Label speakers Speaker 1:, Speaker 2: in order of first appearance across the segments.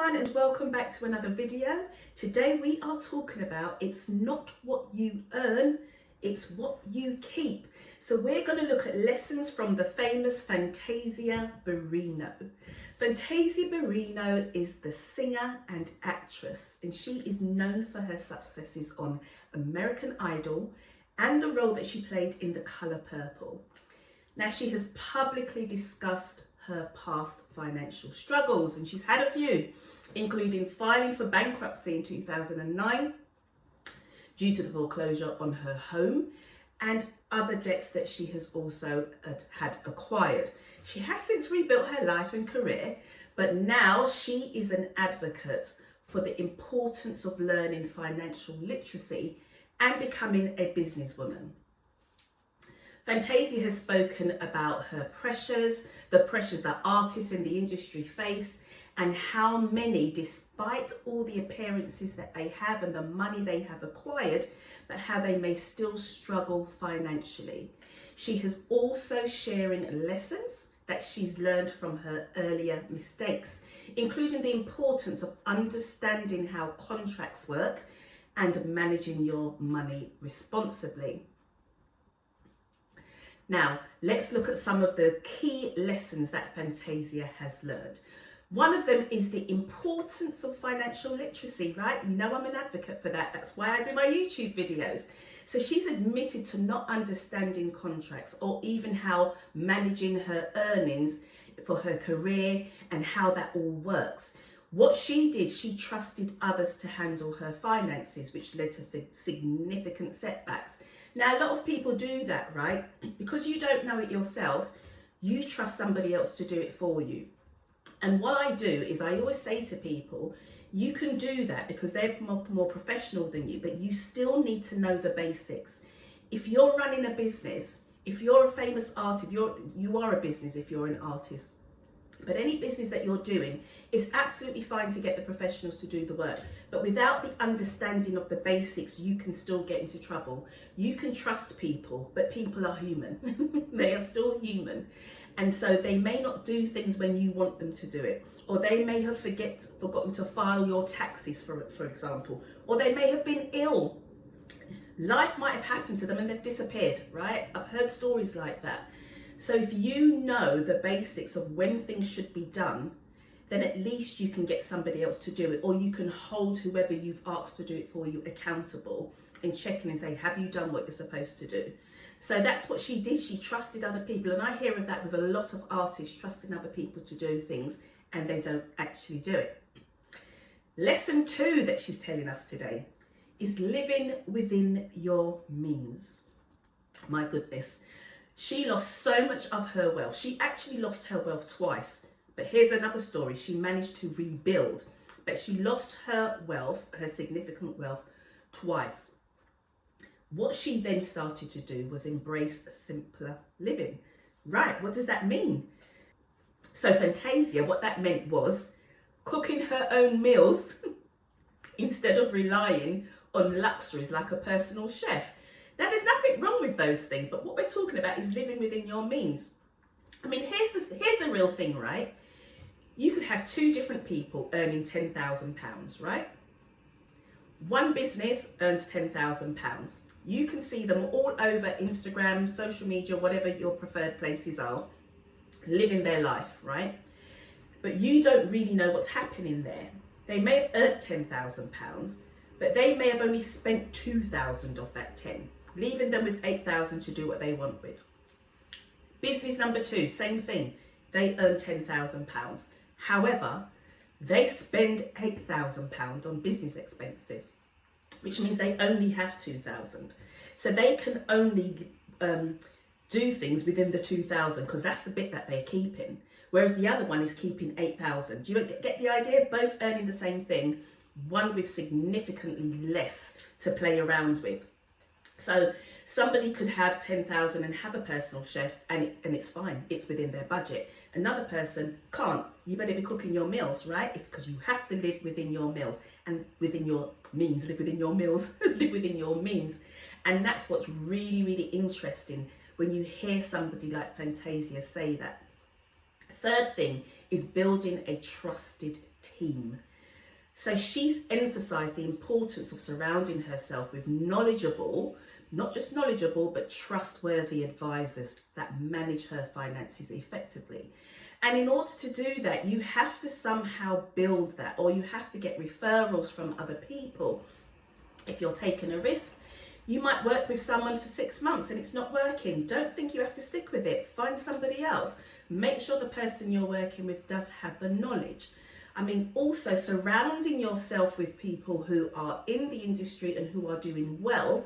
Speaker 1: everyone, and welcome back to another video. Today we are talking about it's not what you earn, it's what you keep. So we're going to look at lessons from the famous Fantasia Barrino. Fantasia Barrino is the singer and actress, and she is known for her successes on American Idol and the role that she played in The Colour Purple. Now, she has publicly discussed her past financial struggles, and she's had a few, including filing for bankruptcy in 2009 due to the foreclosure on her home and other debts that she has also had acquired. She has since rebuilt her life and career, but now she is an advocate for the importance of learning financial literacy and becoming a businesswoman. Fantasia has spoken about her pressures, the pressures that artists in the industry face, and how many, despite all the appearances that they have and the money they have acquired, but how they may still struggle financially. She has also sharing lessons that she's learned from her earlier mistakes, including the importance of understanding how contracts work and managing your money responsibly. Now, let's look at some of the key lessons that Fantasia has learned. One of them is the importance of financial literacy, right? You know I'm an advocate for that. That's why I do my YouTube videos. So she's admitted to not understanding contracts or even how managing her earnings for her career and how that all works. What she did, she trusted others to handle her finances, which led to significant setbacks. Now, a lot of people do that, right? Because you don't know it yourself, you trust somebody else to do it for you. And what I do is I always say to people, you can do that because they're more professional than you, but you still need to know the basics. If you're running a business, if you're a famous artist, you are a business if you're an artist, but any business that you're doing, it's absolutely fine to get the professionals to do the work. But without the understanding of the basics, you can still get into trouble. You can trust people, but people are human. They are still human. And so they may not do things when you want them to do it. Or they may have forgotten to file your taxes, for example. Or they may have been ill. Life might have happened to them and they've disappeared, right? I've heard stories like that. So if you know the basics of when things should be done, then at least you can get somebody else to do it, or you can hold whoever you've asked to do it for you accountable and check in and say, have you done what you're supposed to do? So that's what she did. She trusted other people. And I hear of that with a lot of artists, trusting other people to do things and they don't actually do it. Lesson 2 that she's telling us today is living within your means. My goodness. She lost so much of her wealth. She actually lost her wealth twice. But here's another story. She managed to rebuild, but she lost her wealth, her significant wealth, twice. What she then started to do was embrace simpler living. Right, what does that mean? So Fantasia, what that meant was cooking her own meals instead of relying on luxuries like a personal chef. Now, there's nothing wrong with those things, but what we're talking about is living within your means. I mean, here's the real thing, right? You could have two different people earning £10,000, right? One business earns £10,000. You can see them all over Instagram, social media, whatever your preferred places are, living their life, right? But you don't really know what's happening there. They may have earned £10,000, but they may have only spent 2,000 of that 10, leaving them with 8,000 to do what they want with. Business number 2, same thing. They earn £10,000. However, they spend £8,000 on business expenses, which means they only have 2,000. So they can only do things within the 2,000 because that's the bit that they're keeping. Whereas the other one is keeping 8,000. Do you get the idea? Both earning the same thing, one with significantly less to play around with. So somebody could have 10,000 and have a personal chef and it's fine. It's within their budget. Another person can't. You better be cooking your meals, right? Because you have to live within your meals and within your means, live within your meals, live within your means. And that's what's really, really interesting when you hear somebody like Fantasia say that. Third thing is building a trusted team. So she's emphasized the importance of surrounding herself with knowledgeable, not just knowledgeable, but trustworthy advisors that manage her finances effectively. And in order to do that, you have to somehow build that, or you have to get referrals from other people. If you're taking a risk, you might work with someone for 6 months and it's not working. Don't think you have to stick with it. Find somebody else. Make sure the person you're working with does have the knowledge. I mean, also surrounding yourself with people who are in the industry and who are doing well,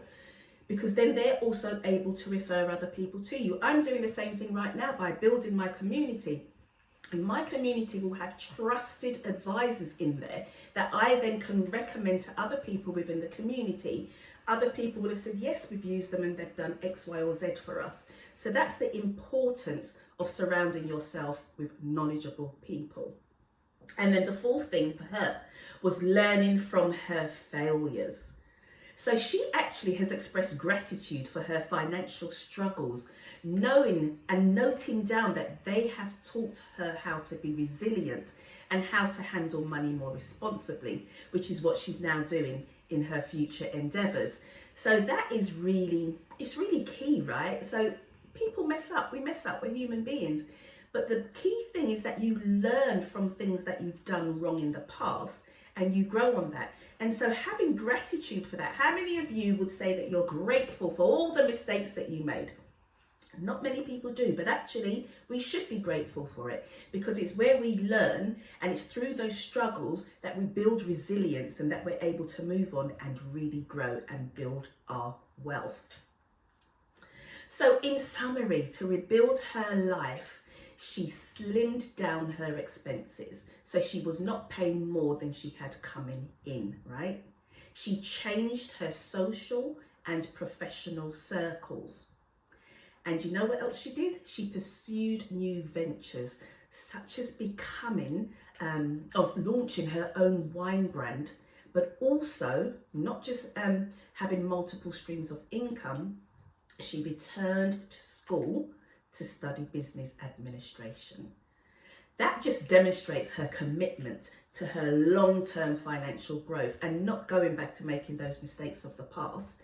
Speaker 1: because then they're also able to refer other people to you. I'm doing the same thing right now by building my community. And my community will have trusted advisors in there that I then can recommend to other people within the community. Other people will have said, yes, we've used them and they've done X, Y, or Z for us. So that's the importance of surrounding yourself with knowledgeable people. And then the fourth thing for her was learning from her failures. So she actually has expressed gratitude for her financial struggles, knowing and noting down that they have taught her how to be resilient and how to handle money more responsibly, which is what she's now doing in her future endeavours. So that is really, it's really key, right? So people mess up, we mess up, we're human beings. But the key thing is that you learn from things that you've done wrong in the past and you grow on that. And so having gratitude for that, how many of you would say that you're grateful for all the mistakes that you made? Not many people do, but actually we should be grateful for it, because it's where we learn, and it's through those struggles that we build resilience and that we're able to move on and really grow and build our wealth. So in summary, to rebuild her life, she slimmed down her expenses. So she was not paying more than she had coming in, right? She changed her social and professional circles. And you know what else she did? She pursued new ventures, such as launching her own wine brand, but also not just having multiple streams of income. She returned to school to study business administration. That just demonstrates her commitment to her long-term financial growth and not going back to making those mistakes of the past,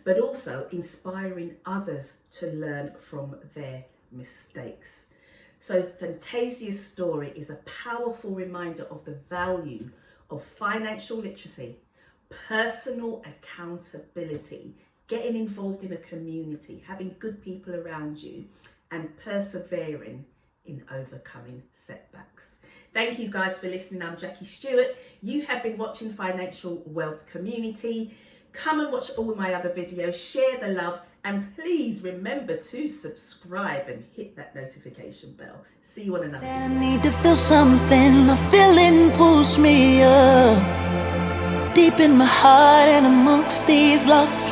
Speaker 1: but also inspiring others to learn from their mistakes. So Fantasia's story is a powerful reminder of the value of financial literacy, personal accountability, getting involved in a community, having good people around you, and persevering in overcoming setbacks. Thank you guys for listening. I'm Jackie Stewart. You have been watching Financial Wealth Community. Come and watch all my other videos, share the love, and please remember to subscribe and hit that notification bell. See you on another video.
Speaker 2: I need to feel something, a feeling pulls me up deep in my heart and amongst these lost